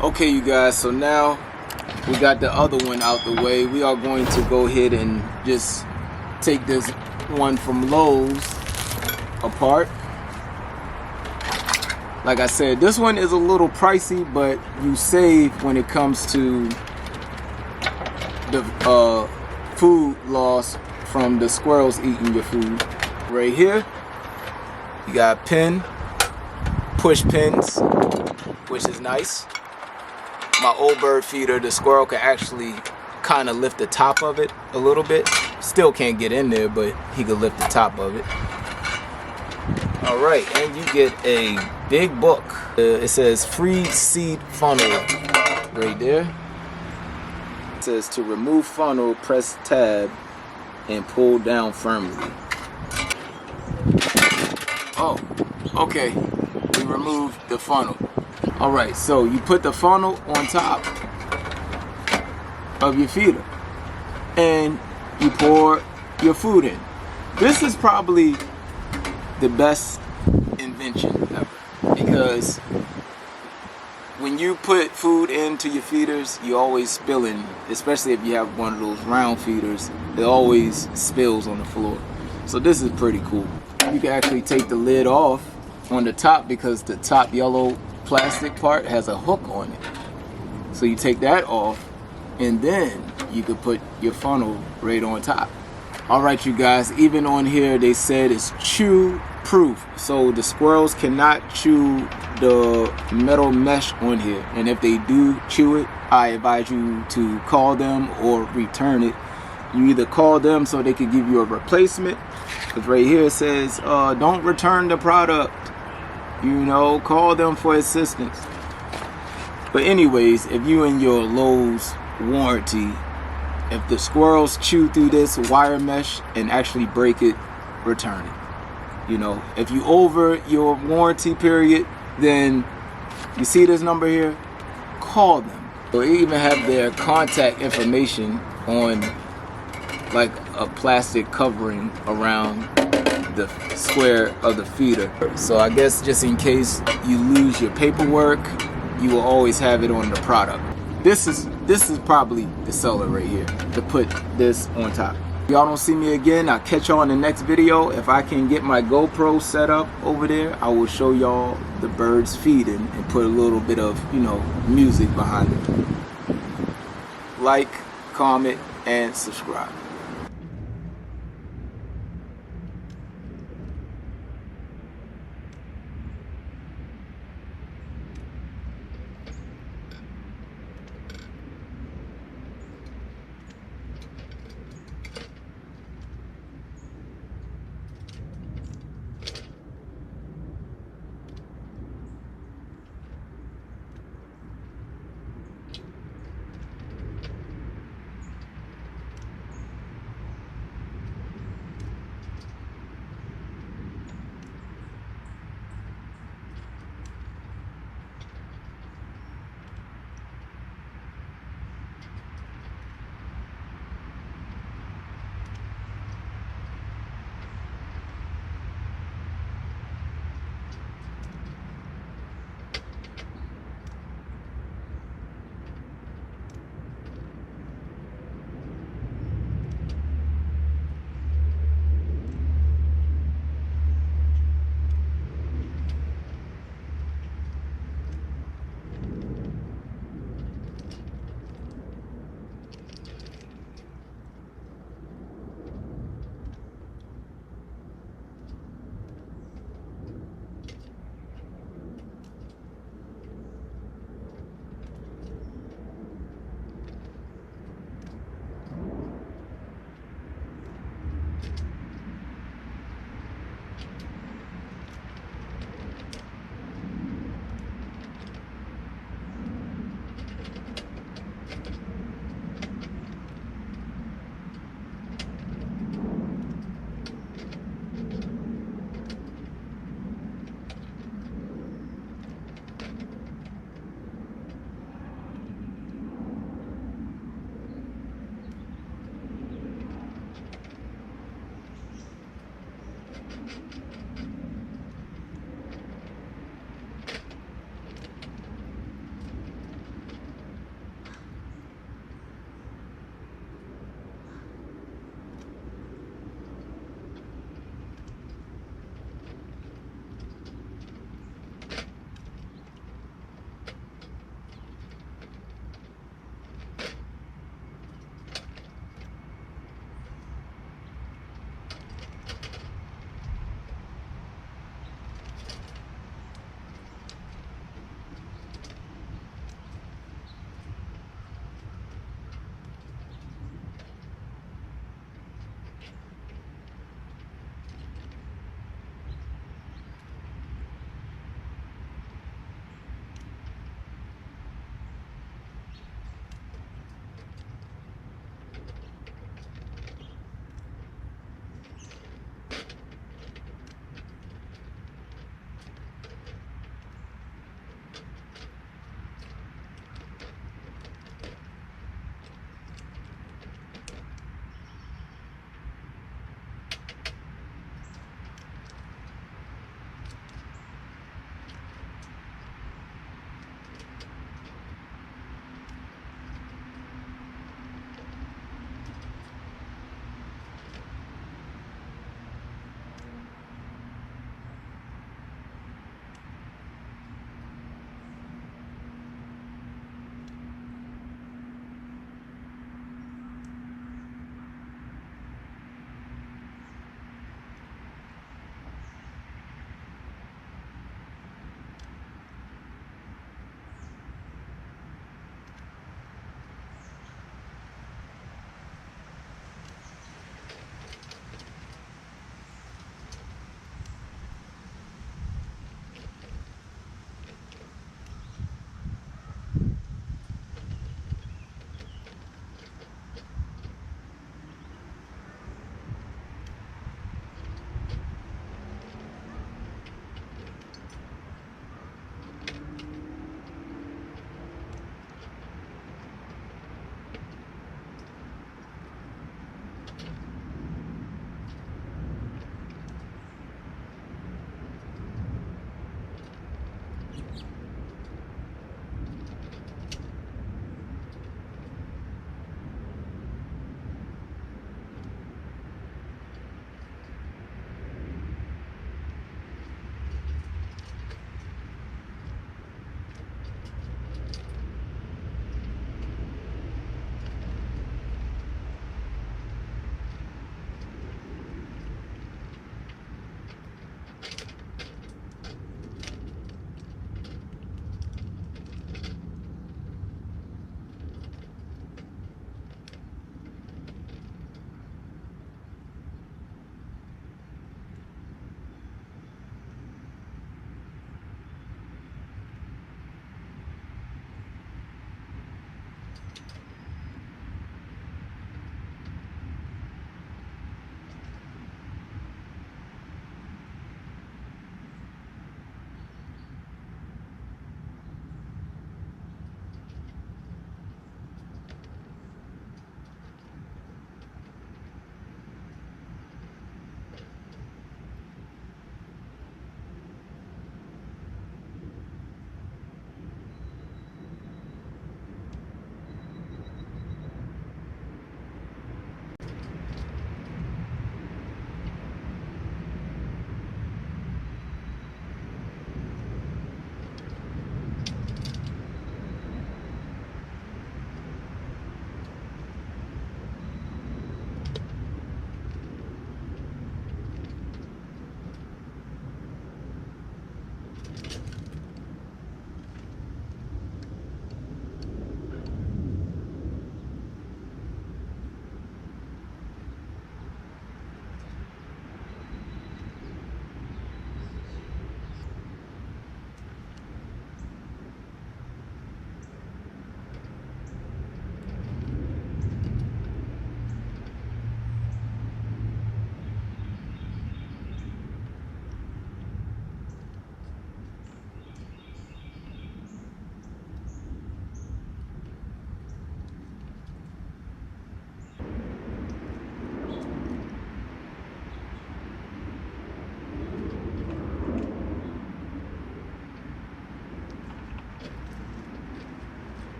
Okay, you guys, so now we got the other one out the way. We are going to go ahead and just take this one from Lowe's apart. Like I said, this one is a little pricey, but you save when it comes to the food loss from the squirrels eating your food. Right here, you got push pins, which is nice. My old bird feeder, the squirrel can actually kind of lift the top of it a little bit. Still can't get in there, but he could lift the top of it. All right, and you get a big book. It says free seed funnel right there. It says to remove funnel, press tab and pull down firmly. Oh, okay, we removed the funnel. All right, so you put the funnel on top of your feeder and you pour your food in. This is probably the best invention ever, because when you put food into your feeders, you always spilling, especially if you have one of those round feeders, it always spills on the floor. So this is pretty cool. You can actually take the lid off on the top because the top yellow plastic part has a hook on it. So you take that off and then you could put your funnel right on top. All right, you guys, even on here they said it's chew proof, so the squirrels cannot chew the metal mesh on here, and if they do chew it, I advise you to call them or return it. You either call them so they can give you a replacement, because right here it says don't return the product, you know, call them for assistance. But anyways, if you in your Lowe's warranty, if the squirrels chew through this wire mesh and actually break it, return it. You know, if you over your warranty period, then you see this number here, call them. They even have their contact information on like a plastic covering around the square of the feeder. So I guess just in case you lose your paperwork, you will always have it on the product. This is probably the seller right here, to put this on top. Y'all don't see me again, I'll catch y'all in the next video. If I can get my GoPro set up over there, I will show y'all the birds feeding and put a little bit of, you know, music behind it. Like, comment, and subscribe.